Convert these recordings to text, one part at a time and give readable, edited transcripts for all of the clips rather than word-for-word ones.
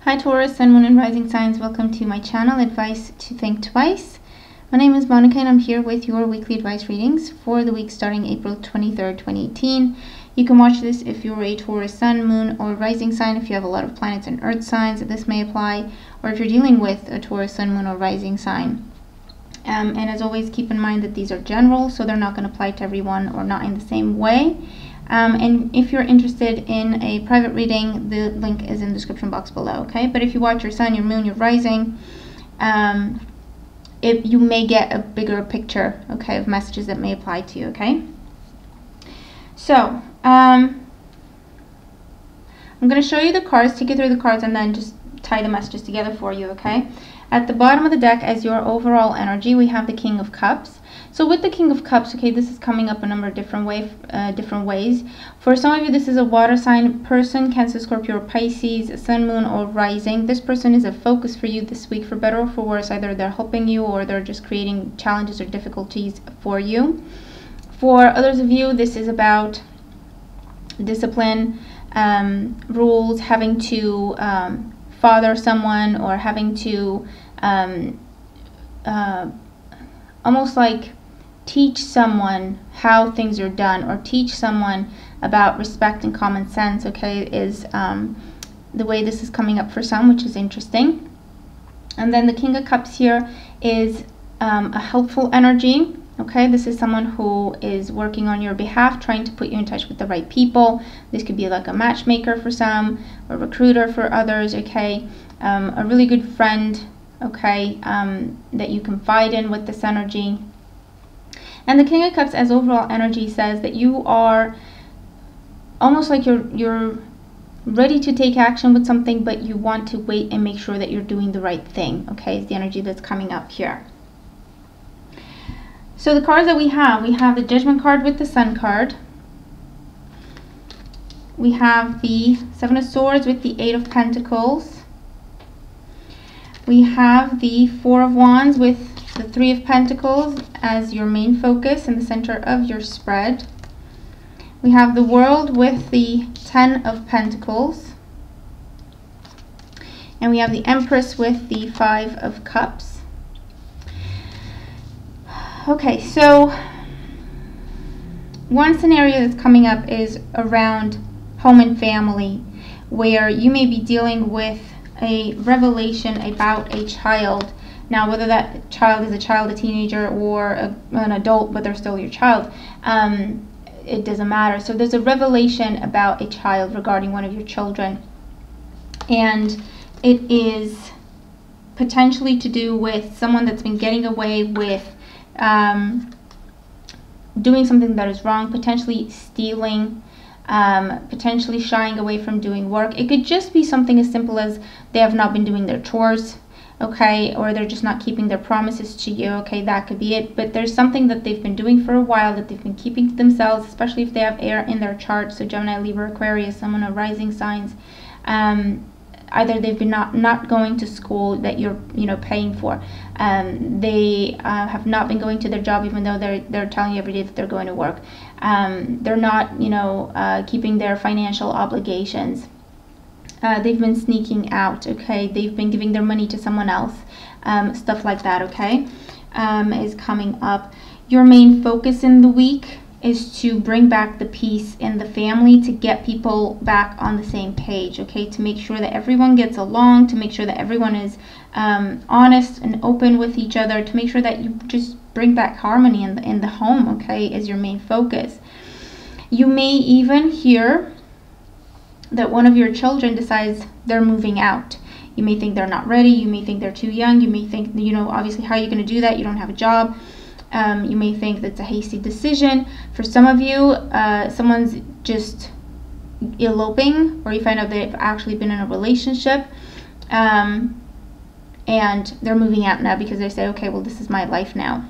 Hi Taurus, Sun, Moon, and Rising signs. Welcome to my channel, Advice to Think Twice. My name is Monica and I'm here with your weekly advice readings for the week starting April 23rd, 2018. You can watch this if you're a Taurus Sun, Moon, or Rising sign, if you have a lot of planets and Earth signs that this may apply, or if you're dealing with a Taurus Sun, Moon, or Rising sign. And as always, keep in mind that these are general, so they're not going to apply to everyone or not in the same way. And if you're interested in a private reading, the link is in the description box below, okay? But if you watch your sun, your moon, your rising, you may get a bigger picture, okay, of messages that may apply to you, okay? So, I'm going to show you the cards, take you through the cards, and then just tie the messages together for you, okay? At the bottom of the deck, as your overall energy, we have the King of Cups. So with the King of Cups, okay, this is coming up a number of different ways. For some of you, this is a water sign person, Cancer, Scorpio, or Pisces, Sun, Moon, or Rising. This person is a focus for you this week, for better or for worse. Either they're helping you or they're just creating challenges or difficulties for you. For others of you, this is about discipline, rules, having to father someone, or having to almost like teach someone how things are done, or teach someone about respect and common sense, okay, is the way this is coming up for some, which is interesting. And then the King of Cups here is a helpful energy, okay? This is someone who is working on your behalf, trying to put you in touch with the right people. This could be like a matchmaker for some, a recruiter for others, okay? A really good friend, okay, that you confide in with this energy. And the King of Cups as overall energy says that you are almost like you're ready to take action with something, but you want to wait and make sure that you're doing the right thing, okay, is the energy that's coming up here. So the cards that we have the Judgment card with the Sun card. We have the Seven of Swords with the Eight of Pentacles. We have the Four of Wands with the Three of Pentacles as your main focus in the center of your spread. We have the World with the Ten of Pentacles. And we have the Empress with the Five of Cups. Okay, so one scenario that's coming up is around home and family, where you may be dealing with a revelation about a child. Now, whether that child is a child, a teenager, or an adult, but they're still your child, it doesn't matter. So there's a revelation about a child regarding one of your children. And it is potentially to do with someone that's been getting away with doing something that is wrong, potentially stealing, potentially shying away from doing work. It could just be something as simple as they have not been doing their chores, okay, or they're just not keeping their promises to you, okay, that could be it. But there's something that they've been doing for a while that they've been keeping to themselves, especially if they have air in their chart, so Gemini, Libra, Aquarius, someone of rising signs. Either they've been not going to school that you're paying for. They have not been going to their job even though they're telling you every day that they're going to work. They're not keeping their financial obligations. They've been sneaking out, okay? They've been giving their money to someone else. Stuff like that, okay, is coming up. Your main focus in the week is to bring back the peace in the family, to get people back on the same page, okay, to make sure that everyone gets along, to make sure that everyone is honest and open with each other, to make sure that you just bring back harmony in the home, okay, is your main focus. You may even hear that one of your children decides they're moving out. You may think they're not ready, you may think they're too young, you may think, obviously, how are you going to do that? You don't have a job. You may think that's a hasty decision. For some of you, someone's just eloping, or you find out they've actually been in a relationship, and they're moving out now because they say, okay, well, this is my life now.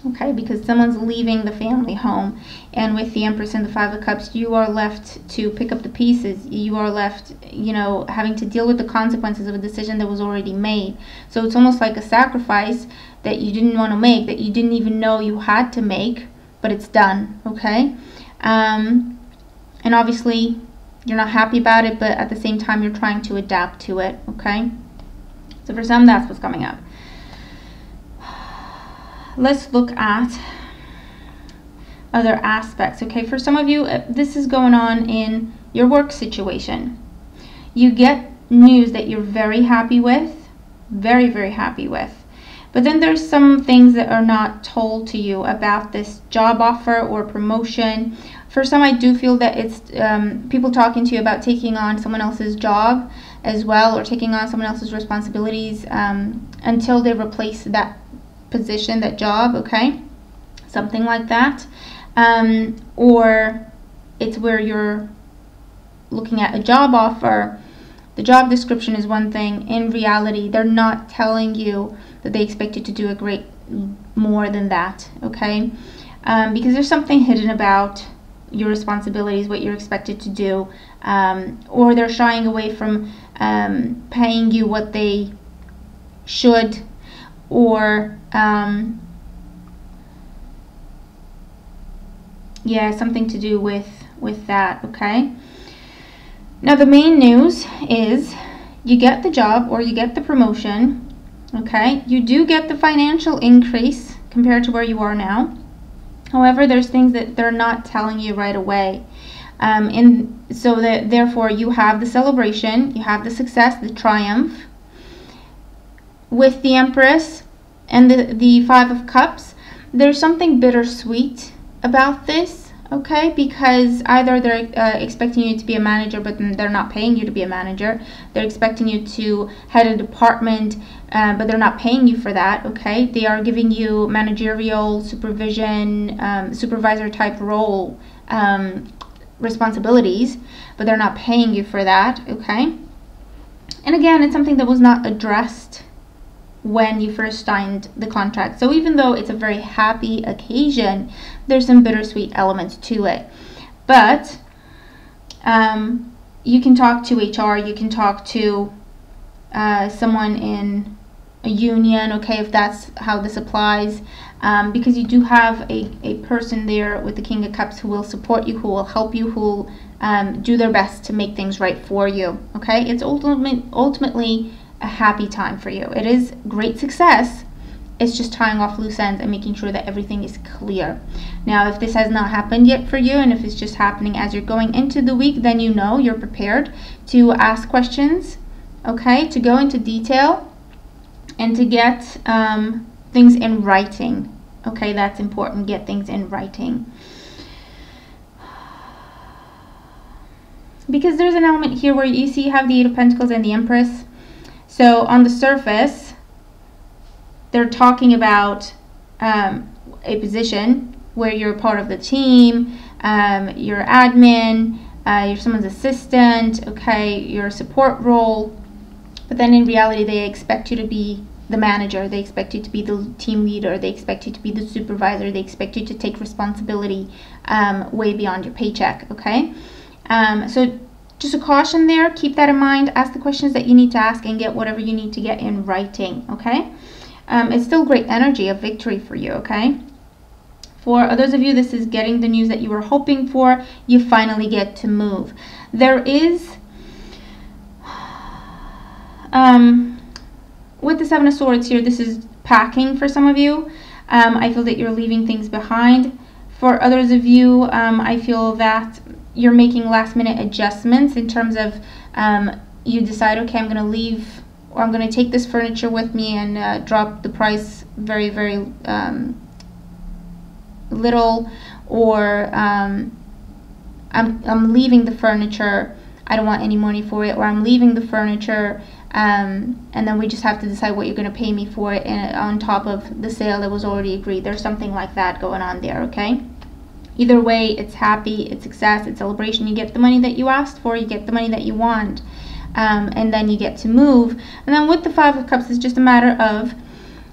Okay, because someone's leaving the family home. And with the Empress and the Five of Cups, you are left to pick up the pieces. You are left, having to deal with the consequences of a decision that was already made. So it's almost like a sacrifice that you didn't want to make, that you didn't even know you had to make, but it's done, okay? And obviously, You're not happy about it, but at the same time, you're trying to adapt to it, okay? So for some, that's what's coming up. Let's look at other aspects, okay? For some of you, this is going on in your work situation. You get news that you're very happy with, very, very happy with. But then there's some things that are not told to you about this job offer or promotion. For some, I do feel that it's people talking to you about taking on someone else's job as well, or taking on someone else's responsibilities until they replace that position, that job, okay? Something like that. Or it's where you're looking at a job offer. The job description is one thing. In reality, they're not telling you that they expect you to do a great more than that, okay? Because there's something hidden about your responsibilities, what you're expected to do, or they're shying away from paying you what they should, or yeah, something to do with that, okay? Now the main news is you get the job or you get the promotion, okay? You do get the financial increase compared to where you are now. However, there's things that they're not telling you right away. And so that therefore you have the celebration, you have the success, the triumph. With the Empress and the Five of Cups, there's something bittersweet about this, okay? Because either they're expecting you to be a manager, but they're not paying you to be a manager. They're expecting you to head a department, but they're not paying you for that, okay? They are giving you managerial, supervision, supervisor type role responsibilities, but they're not paying you for that, okay? And again, it's something that was not addressed when you first signed the contract. So even though it's a very happy occasion, there's some bittersweet elements to it. But you can talk to HR, you can talk to someone in a union, okay, if that's how this applies, because you do have a person there with the King of Cups who will support you, who will help you, who will do their best to make things right for you, okay? It's ultimately a happy time for you. It is great success. It's just tying off loose ends and making sure that everything is clear. Now, if this has not happened yet for you, and if it's just happening as you're going into the week, then you know you're prepared to ask questions, okay, to go into detail and to get things in writing, okay? That's important. Get things in writing. Because there's an element here where you see you have the Eight of Pentacles and the Empress. So on the surface, they're talking about a position where you're part of the team, you're admin, you're someone's assistant, okay, your support role. But then in reality, they expect you to be the manager, they expect you to be the team leader, they expect you to be the supervisor, they expect you to take responsibility way beyond your paycheck, okay? So just a caution there, keep that in mind, ask the questions that you need to ask and get whatever you need to get in writing, okay? It's still great energy of victory for you, okay? For others of you, this is getting the news that you were hoping for. You finally get to move. There is, with the Seven of Swords here, this is packing for some of you. I feel that you're leaving things behind. For others of you, I feel that you're making last minute adjustments in terms of you decide, okay, I'm going to leave, or I'm going to take this furniture with me and drop the price very, very little, or I'm leaving the furniture, I don't want any money for it, or I'm leaving the furniture and then we just have to decide what you're going to pay me for it, and on top of the sale that was already agreed. There's something like that going on there, okay? Either way, it's happy, it's success, it's celebration. You get the money that you asked for, you get the money that you want, and then you get to move. And then with the Five of Cups, it's just a matter of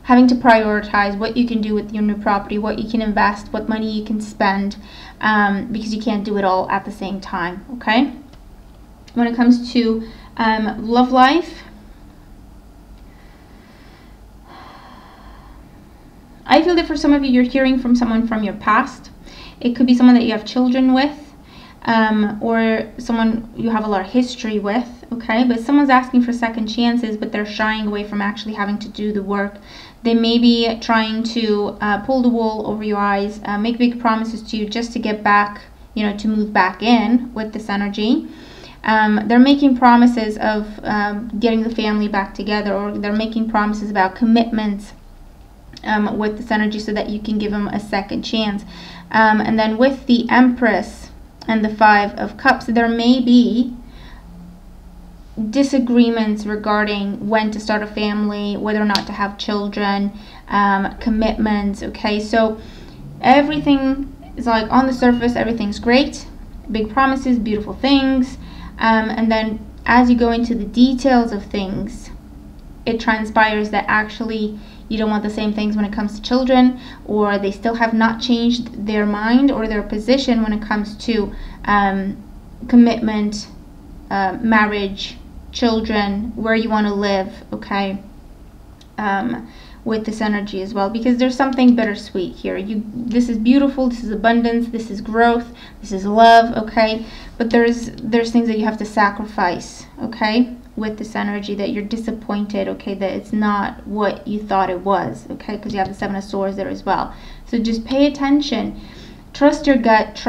having to prioritize what you can do with your new property, what you can invest, what money you can spend, because you can't do it all at the same time, okay? When it comes to love life, I feel that for some of you, you're hearing from someone from your past. It could be someone that you have children with. or someone you have a lot of history with, okay? But someone's asking for second chances, but they're shying away from actually having to do the work. They may be trying to pull the wool over your eyes, make big promises to you just to get back, you know, to move back in with this energy. They're making promises of getting the family back together, or they're making promises about commitments with this energy so that you can give them a second chance. And then with the Empress and the Five of Cups, there may be disagreements regarding when to start a family, whether or not to have children, commitments, okay? So everything is like on the surface, everything's great, big promises, beautiful things, and then as you go into the details of things, it transpires that actually you don't want the same things when it comes to children, or they still have not changed their mind or their position when it comes to commitment, marriage, children, where you want to live, okay, with this energy as well, because there's something bittersweet here. This is beautiful, this is abundance, this is growth, this is love, okay, but there's things that you have to sacrifice, okay, with this energy, that you're disappointed, okay, that it's not what you thought it was, okay, because you have the Seven of Swords there as well. So just pay attention, trust your gut,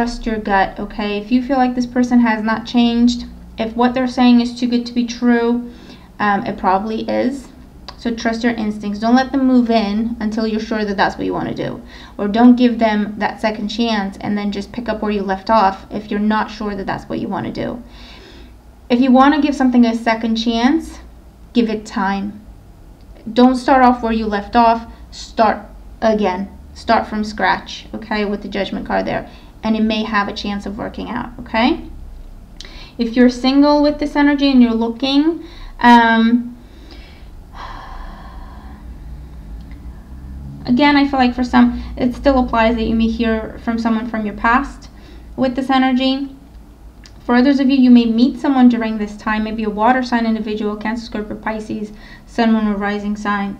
okay? If you feel like this person has not changed, if what they're saying is too good to be true, it probably is. So trust your instincts. Don't let them move in until you're sure that that's what you want to do, or don't give them that second chance and then just pick up where you left off if you're not sure that that's what you want to do. If you want to give something a second chance, give it time. Don't start off where you left off. Start again. Start from scratch, okay, with the Judgment card there. And it may have a chance of working out, okay? If you're single with this energy and you're looking, again, I feel like for some, it still applies that you may hear from someone from your past with this energy. For others of you, you may meet someone during this time, maybe a water sign individual, Cancer, Scorpio, Pisces, Sun, Moon, or Rising sign.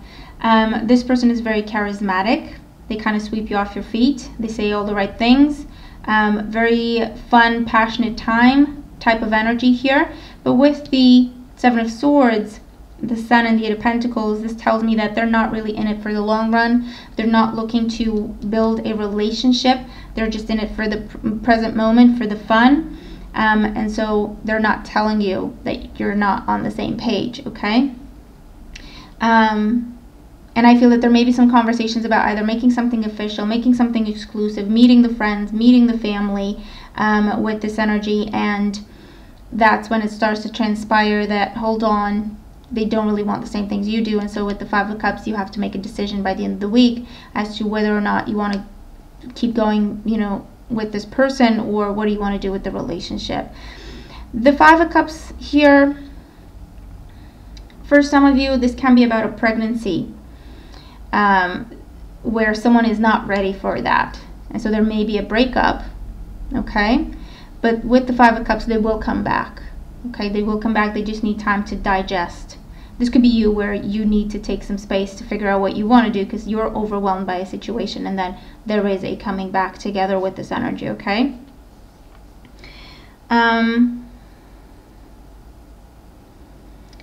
This person is very charismatic. They kind of sweep you off your feet. They say all the right things. Very fun, passionate type of energy here. But with the Seven of Swords, the Sun, and the Eight of Pentacles, this tells me that they're not really in it for the long run. They're not looking to build a relationship. They're just in it for the present moment, for the fun. And so they're not telling you that you're not on the same page, okay? And I feel that there may be some conversations about either making something official, making something exclusive, meeting the friends, meeting the family with this energy, and that's when it starts to transpire that, hold on, they don't really want the same things you do. And so with the Five of Cups, you have to make a decision by the end of the week as to whether or not you want to keep going, you know, with this person, or what do you want to do with the relationship. The Five of Cups here, for some of you, this can be about a pregnancy, where someone is not ready for that, and so there may be a breakup, okay? But with the Five of Cups, they will come back, okay? They will come back. They just need time to digest. This could be you, where you need to take some space to figure out what you want to do because you're overwhelmed by a situation, and then there is a coming back together with this energy, okay?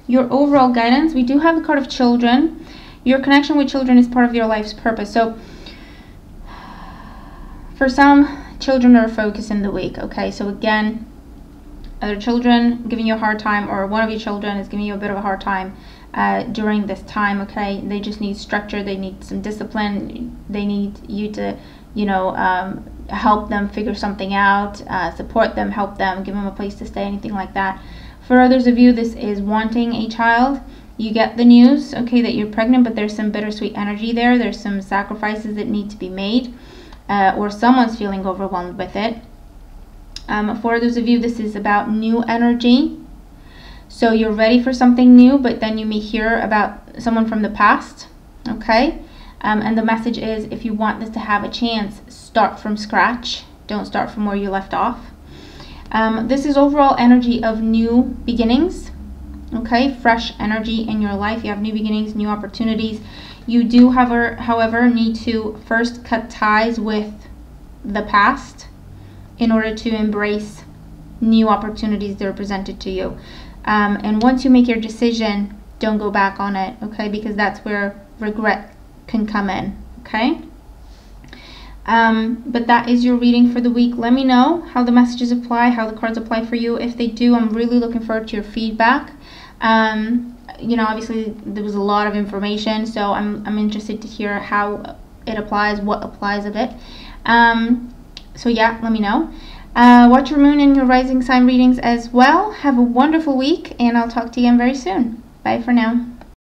Your overall guidance, we do have the card of children. Your connection with children is part of your life's purpose. So for some, children are a focus in the week, okay? So again, other children giving you a hard time, or one of your children is giving you a bit of a hard time during this time, okay? They just need structure, they need some discipline, they need you to, you know, help them figure something out, support them, help them, give them a place to stay, anything like that. For others of you, this is wanting a child. You get the news, okay, that you're pregnant, but there's some bittersweet energy there. There's some sacrifices that need to be made, or someone's feeling overwhelmed with it. For those of you, this is about new energy. So you're ready for something new, but then you may hear about someone from the past, okay? And the message is, if you want this to have a chance, start from scratch. Don't start from where you left off. This is overall energy of new beginnings, okay? Fresh energy in your life. You have new beginnings, new opportunities. You do, however, need to first cut ties with the past in order to embrace new opportunities that are presented to you. And once you make your decision, don't go back on it, okay? Because that's where regret can come in, okay? But that is your reading for the week. Let me know how the messages apply, how the cards apply for you. If they do, I'm really looking forward to your feedback. You know, obviously there was a lot of information, so I'm interested to hear how it applies, what applies of it. So yeah, let me know. Watch your moon and your rising sign readings as well. Have a wonderful week, and I'll talk to you again very soon. Bye for now.